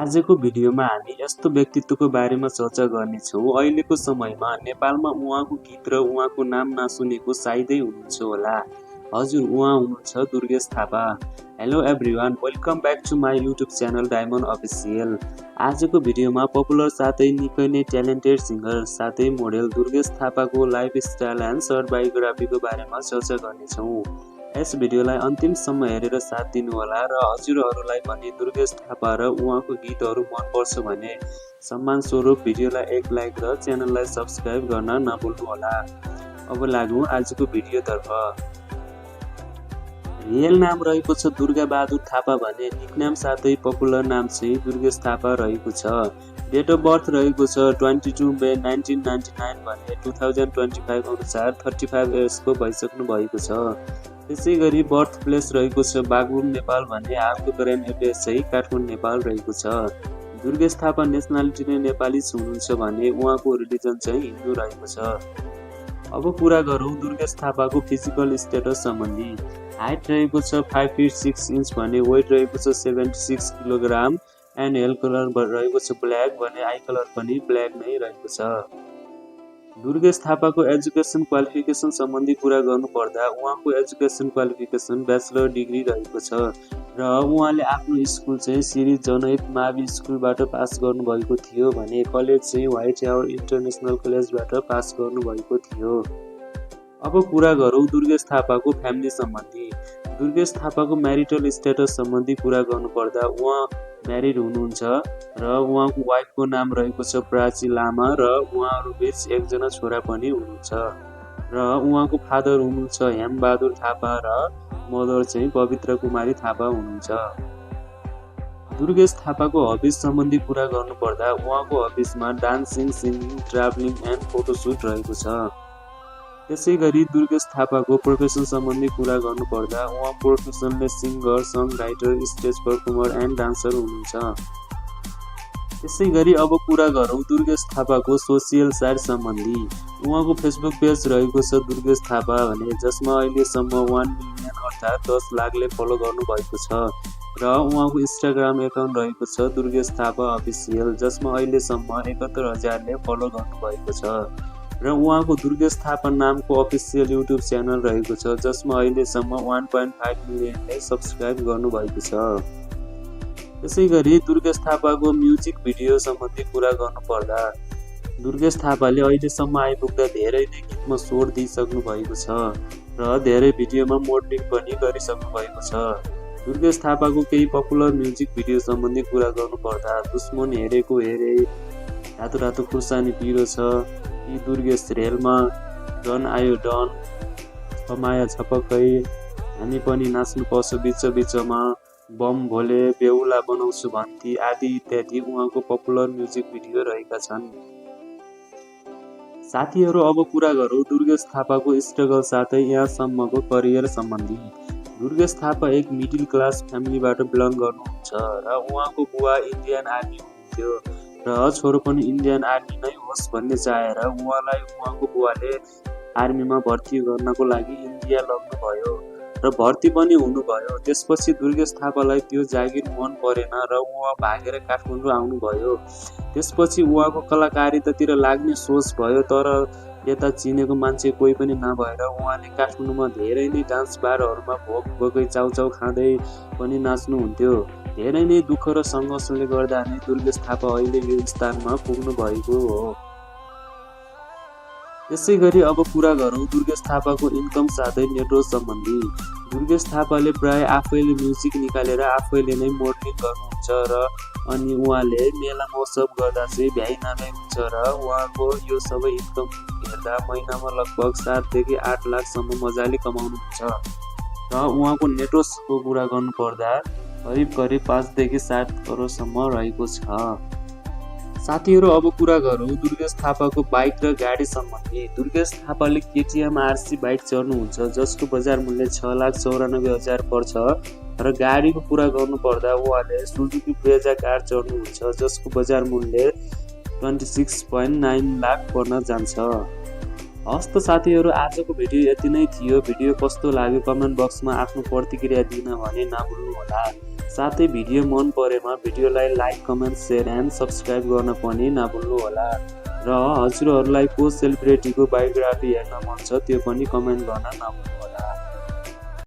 आजको भिडियोमा हामी यस्तो व्यक्तित्वको बारेमा चर्चा गर्नेछौँ। अहिलेको समयमा नेपालमा उहाँको गीत र उहाँको नाम नसुनेको सायदै हुनुहुन्छ होला। हजुर, उहाँ हुनुहुन्छ Durgesh Thapa. Hello everyone, welcome back to my YouTube channel Diamond Official. आजको भिडियोमा पपुलर साथै निकै नै ट्यालेन्टेड सिङ्गर साथै मोडेल दुर्गेश थापाको लाइफस्टाइल एन्ड सर्ट बायोग्राफीको बारेमा चर्चा गर्नेछौँ। यस भिडियोलाई अन्तिमसम्म हेरेर साथ दिनुहोला र हजुरहरूलाई पनि दुर्गेश थापा र उहाँको गीतहरू मनपर्छ भने सम्मान स्वरूप भिडियोलाई एक लाइक र च्यानललाई सब्सक्राइब गर्न नभुल्नुहोला। अब लागौँ आजको भिडियोतर्फ। रियल नाम रहेको छ दुर्गा बहादुर थापा भने निकनेम साथै पपुलर नाम चाहिँ दुर्गेश थापा रहेको छ। डेट अफ बर्थ रहेको छ 22 मे 1999 भने 2025 अनुसार 35 इयर्सको भइसक्नु भएको छ। त्यसै गरी बर्थ प्लेस रहेको छ बागलुङ नेपाल भने हालको करेन्ट एड्रेस चाहिँ काठमाडौँ नेपाल रहेको छ। दुर्गेश थापा नेसनालिटी नै नेपाली हुनुहुन्छ भने उहाँको रिलिजन चाहिँ हिन्दू रहेको छ। अब कुरा गरौँ दुर्गेश थापाको फिजिकल स्टेटस सम्बन्धी। हाइट रहेको छ 5 फिट 6 इन्च भने वेट रहेको छ 76 किलोग्राम एन्ड हेयर कलर रहेको छ ब्ल्याक भने आई कलर पनि ब्ल्याक नै रहेको छ। दुर्गेश थापाको एजुकेसन क्वालिफिकेसन सम्बन्धी कुरा गर्नुपर्दा उहाँको एजुकेसन क्वालिफिकेसन ब्याचलर डिग्री रहेको छ र उहाँले आफ्नो स्कुल चाहिँ श्री जनहित मावि स्कुलबाट पास गर्नुभएको थियो भने कलेज चाहिँ व्हाइट टावर इन्टरनेसनल कलेजबाट पास गर्नुभएको थियो। अब कुरा गरौँ दुर्गेश थापाको फ्यामिली सम्बन्धी। दुर्गेश थापाको म्यारिटल स्टेटस सम्बन्धी कुरा गर्नुपर्दा उहाँ म्यारिड हुनुहुन्छ र उहाँको वाइफको नाम रहेको छ प्राची लामा र उहाँहरू बीच एकजना छोरा पनि हुनुहुन्छ र उहाँको फादर हुनुहुन्छ हेमबहादुर थापा र मदर चाहिँ पवित्र कुमारी थापा हुनुहुन्छ। दुर्गेश थापाको हबिज सम्बन्धी कुरा गर्नुपर्दा उहाँको हबिजमा dancing, singing, travelling and photoshoot रहेको छ। त्यसै गरी दुर्गेश थापाको प्रोफेसन सम्बन्धी कुरा गर्नुपर्दा उहाँ प्रोफेसनले singer, song writer, stage performer and dancer हुनुहुन्छ। त्यसै गरी अब कुरा गरौँ दुर्गेश थापाको सोसियल साइट सम्बन्धी। उहाँको फेसबुक पेज रहेको छ दुर्गेश थापा भने जसमा अहिलेसम्म 1 मिलियन अर्थात् 10 लाखले फलो गर्नुभएको छ र उहाँको इन्स्टाग्राम एकाउन्ट रहेको छ दुर्गेश थापा अफिसियल जसमा अहिलेसम्म 71,000ले फलो गर्नुभएको छ र उहाँको दुर्गेश थापा नामको अफिसियल युट्युब च्यानल रहेको छ जसमा अहिलेसम्म 1.5 मिलियनले सब्सक्राइब गर्नुभएको छ। त्यसै गरी दुर्गेश थापाको म्युजिक भिडियो सम्बन्धी कुरा गर्नुपर्दा दुर्गेश थापाले अहिलेसम्म आइपुग्दा धेरै नै गीतमा स्वर दिइसक्नु भएको छ र धेरै भिडियोमा मोडलिङ पनि गरिसक्नु भएको छ। दुर्गेश थापाको केही पपुलर म्युजिक भिडियो सम्बन्धी कुरा गर्नुपर्दा दुश्मन हेरेको हेरे, रातो रातो खुर्सानी पिरो छ, यी दुर्गेश रेलमा, डन आयो डन, कमाया छपक्कै, हामी पनि नाच्नु पर्छ बिच बिचमा, बम भोले, बेहुला बनाउँछु भन्ती आदि इत्यादि उहाँको पपुलर म्युजिक भिडियो रहेका छन्। साथीहरू अब कुरा गरौँ दुर्गेश थापाको स्ट्रगल साथै यहाँसम्मको करियर सम्बन्धी। दुर्गेश थापा एक मिडल क्लास फ्यामिलीबाट बिलङ गर्नुहुन्छ र उहाँको बुवा इन्डियन आर्मी हुनुहुन्थ्यो र छोरो पनि इन्डियन आर्मी नै होस् भन्ने चाहेर उहाँलाई उहाँको बुवाले आर्मीमा भर्ती गर्नको लागि इन्डिया लग्नुभयो र भर्ती पनि हुनुभयो। त्यसपछि दुर्गेश थापालाई त्यो जागिर मन परेन र उहाँ भागेर काठमाडौँ आउनुभयो। त्यसपछि उहाँको कलाकारितातिर लाग्ने सोच भयो तर यता चिनेको मान्छे कोही पनि नभएर उहाँले काठमाडौँमा धेरै नै डान्स बारहरूमा भोक भोकै चाउचाउ खाँदै पनि नाच्नुहुन्थ्यो। धेरै नै दुःख र सङ्घर्षले गर्दा नै दुर्गेश थापा अहिले यो स्थानमा पुग्नु भएको हो। त्यसै गरी अब कुरा गरौँ दुर्गेश थापाको इन्कम साथै नेटवर्क सम्बन्धी। दुर्गेश थापाले प्राय आफैले म्युजिक निकालेर आफैले नै मोडलिङ गर्नुहुन्छ र अनि उहाँले मेला महोत्सव गर्दा चाहिँ भ्याइ नभ्याइ हुन्छ र उहाँको यो सबै इन्कम हेर्दा महिनामा लगभग 7 देखि 8 लाखसम्म मजाले कमाउनुहुन्छ र उहाँको नेटवर्कको कुरा गर्नुपर्दा करिब 5 देखि 7 करोडसम्म रहेको छ। साथीहरू अब कुरा गरौँ दुर्गेश थापाको बाइक र गाडी सम्बन्धी। दुर्गेश थापाले केटिएम आरसी बाइक चढ्नुहुन्छ जसको बजार मूल्य 6,94,000 पर्छ र गाडीको कुरा गर्नुपर्दा उहाँले सुजुकी ब्रेजा कार चढ्नुहुन्छ जसको बजार मूल्य 26.9 लाख पर्न जान्छ। हस् त साथीहरू, आजको भिडियो यति नै थियो। भिडियो कस्तो लाग्यो कमेन्ट बक्समा आफ्नो प्रतिक्रिया दिन भने नभुल्नुहोला। साथै भिडियो मन परेमा भिडियोलाई like, comment, share and subscribe गर्न पनि नभुल्नुहोला। र हजुरहरूलाई को सेलिब्रेटीको बायोग्राफी हेर्न मन छ त्यो पनि कमेन्ट गर्न नभुल्नुहोला।